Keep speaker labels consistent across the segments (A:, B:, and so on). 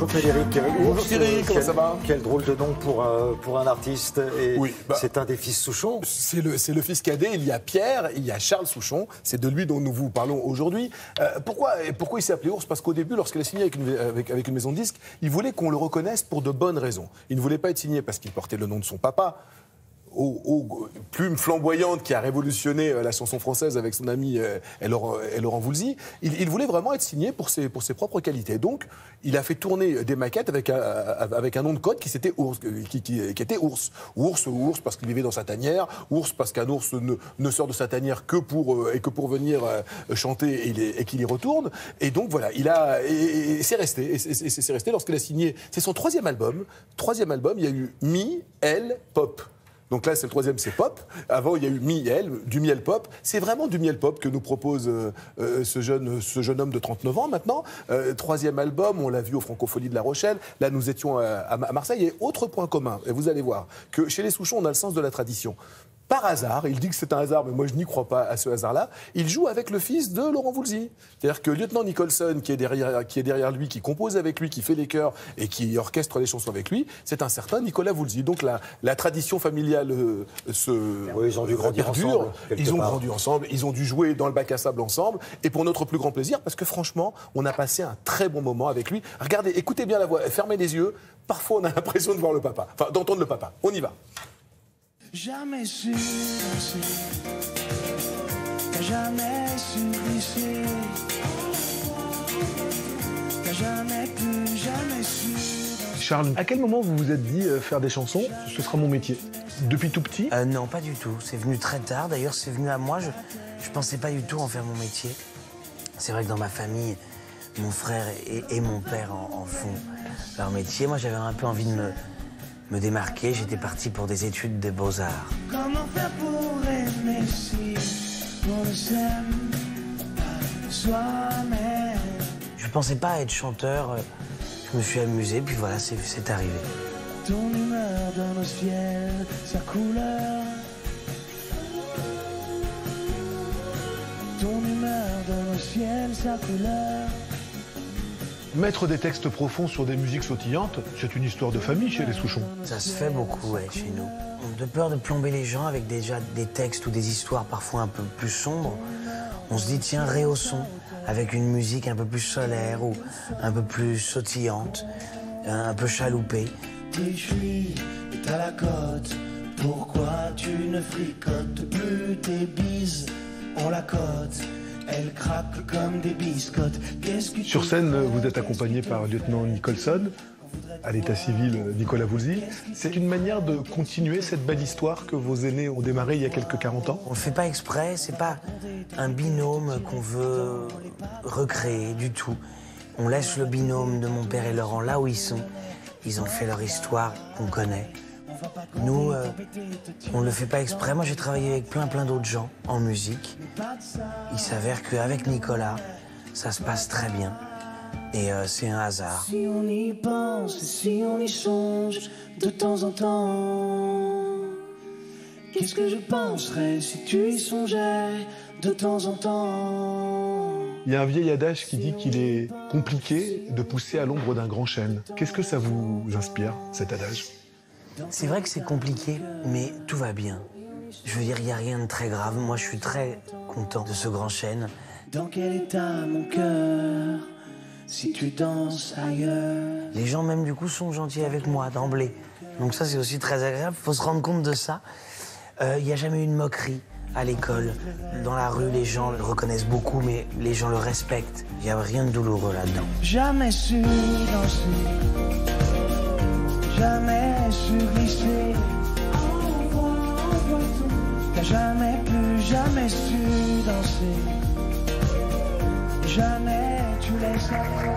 A: Bonjour Frédéric.
B: Bonjour Thierry, comment ça va?
A: Quel drôle de nom pour un artiste. Et
B: oui,
A: c'est un des fils Souchon.
B: C'est le fils cadet, il y a Pierre, il y a Charles Souchon. C'est de lui dont nous vous parlons aujourd'hui. Pourquoi il s'est appelé Ours? Parce qu'au début, lorsqu'il a signé avec une maison de disques, il voulait qu'on le reconnaisse pour de bonnes raisons. Il ne voulait pas être signé parce qu'il portait le nom de son papa, aux plumes flamboyantes qui a révolutionné la chanson française avec son ami Laurent Voulzy. Il voulait vraiment être signé pour ses propres qualités. Donc, il a fait tourner des maquettes avec un nom de code qui était Ours. Ours parce qu'il vivait dans sa tanière. Ours parce qu'un ours ne sort de sa tanière que pour venir chanter et qu'il y retourne. Et donc, voilà, c'est resté. Et c'est resté lorsqu'il a signé. C'est son troisième album. Il y a eu Mi, Elle, Pop. Donc là, c'est le troisième, c'est pop. Avant, il y a eu miel, du miel pop. C'est vraiment du miel pop que nous propose ce jeune homme de 39 ans maintenant. Troisième album, on l'a vu au Francopholies de La Rochelle. Là, nous étions à Marseille. Et autre point commun, et vous allez voir, que chez les Souchons, on a le sens de la tradition. Par hasard, il dit que c'est un hasard, mais moi je n'y crois pas à ce hasard-là, il joue avec le fils de Laurent Voulzy. C'est-à-dire que Lieutenant Nicholson, qui est derrière lui, qui compose avec lui, qui fait les chœurs et qui orchestre les chansons avec lui, c'est un certain Nicolas Voulzy. Donc la tradition familiale
A: ils ont dû grandir ensemble.
B: Ils ont grandi ensemble, ils ont dû jouer dans le bac à sable ensemble, et pour notre plus grand plaisir, parce que franchement, on a passé un très bon moment avec lui. Regardez, écoutez bien la voix, fermez les yeux, parfois on a l'impression de voir le papa, enfin d'entendre le papa. On y va.
C: Jamais su danser, t'as jamais su glisser, t'as jamais su danser.
D: Charles, à quel moment vous vous êtes dit faire des chansons, ce sera mon métier? Depuis tout petit?
E: Non, pas du tout. C'est venu très tard. D'ailleurs, c'est venu à moi. Je pensais pas du tout en faire mon métier. C'est vrai que dans ma famille, mon frère et mon père en font leur métier. Moi, j'avais un peu envie de me démarquer. J'étais parti pour des études de beaux-arts.
C: Comment faire pour aimer si on ne s'aime pas soi-même?
E: Je pensais pas être chanteur. Je me suis amusé, puis voilà, c'est arrivé.
C: Ton humeur dans nos ciels, sa couleur. Ton humeur dans nos ciels, sa couleur.
D: Mettre des textes profonds sur des musiques sautillantes, c'est une histoire de famille chez les Souchons.
E: Ça se fait beaucoup, ouais, chez nous. De peur de plomber les gens avec déjà des textes ou des histoires parfois un peu plus sombres, on se dit, tiens, rehaussons avec une musique un peu plus solaire ou un peu plus sautillante, un peu chaloupée.
C: Tes chevilles est à la côte, pourquoi tu ne fricotes plus? Tes bises ont la côte, elles craquent comme des biscottes.
D: Sur scène, vous êtes accompagné par Lieutenant Nicholson, à l'état civil Nicolas Voulzy. C'est une manière de continuer cette belle histoire que vos aînés ont démarrée il y a quelques 40 ans?
E: On ne le fait pas exprès, c'est pas un binôme qu'on veut recréer du tout. On laisse le binôme de mon père et Laurent là où ils sont. Ils ont fait leur histoire qu'on connaît. Nous, on ne le fait pas exprès. Moi, j'ai travaillé avec plein d'autres gens en musique. Il s'avère qu'avec Nicolas, ça se passe très bien. Et c'est un hasard.
C: Si on y pense, si on y songe de temps en temps, qu'est-ce que je penserais si tu y songeais de temps en temps?
D: Il y a un vieil adage qui dit qu'il est compliqué de pousser à l'ombre d'un grand chêne. Qu'est-ce que ça vous inspire, cet adage?
E: C'est vrai que c'est compliqué, mais tout va bien. Je veux dire, il n'y a rien de très grave. Moi, je suis très content de ce grand chêne.
C: Dans quel état, mon cœur, si tu danses ailleurs?
E: Les gens, même du coup, sont gentils avec moi, d'emblée. Donc ça, c'est aussi très agréable. Il faut se rendre compte de ça. Il n'y a jamais eu de moquerie à l'école. Dans la rue, les gens le reconnaissent beaucoup, mais les gens le respectent. Il n'y a rien de douloureux là-dedans.
C: Jamais su danser, jamais su glisser. T'as jamais su danser. Jamais tu laisses aller.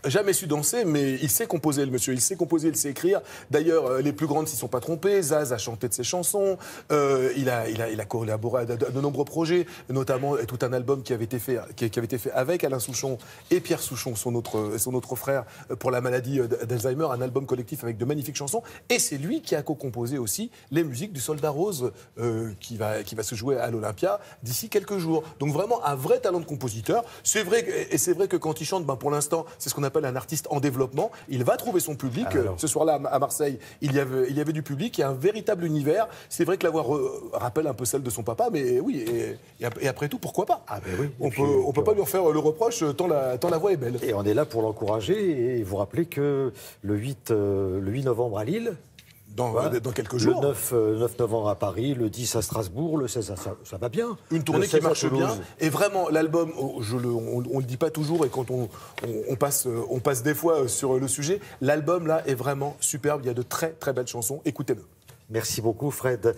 B: Jamais su danser, mais il sait composer, le monsieur. Il sait composer, il sait écrire. D'ailleurs, les plus grandes s'y sont pas trompées. Zaz a chanté de ses chansons. Il a collaboré à de nombreux projets, notamment tout un album qui avait été fait avec Alain Souchon et Pierre Souchon, son autre frère, pour la maladie d'Alzheimer. Un album collectif avec de magnifiques chansons. Et c'est lui qui a co-composé aussi les musiques du Soldat Rose qui va se jouer à l'Olympia d'ici quelques jours. Donc vraiment un vrai talent de compositeur. C'est vrai que quand il chante, pour l'instant, c'est ce qu'on appelle un artiste en développement. Il va trouver son public. Ce soir-là, à Marseille, il y avait du public. Il y a un véritable univers. C'est vrai que la voix rappelle un peu celle de son papa, mais oui. Et après tout, pourquoi pas?
A: Oui.
B: On peut pas lui refaire le reproche tant la voix est belle.
A: Et on est là pour l'encourager. Et vous rappelez que le 8 novembre à Lille.
B: Dans quelques jours.
A: Le 9 novembre à Paris, le 10 à Strasbourg, le 16 ça va bien.
B: Une tournée qui marche bien. Et vraiment, l'album, on le dit pas toujours, et quand on passe des fois sur le sujet, l'album là est vraiment superbe. Il y a de très très belles chansons. Écoutez-le.
A: Merci beaucoup, Fred.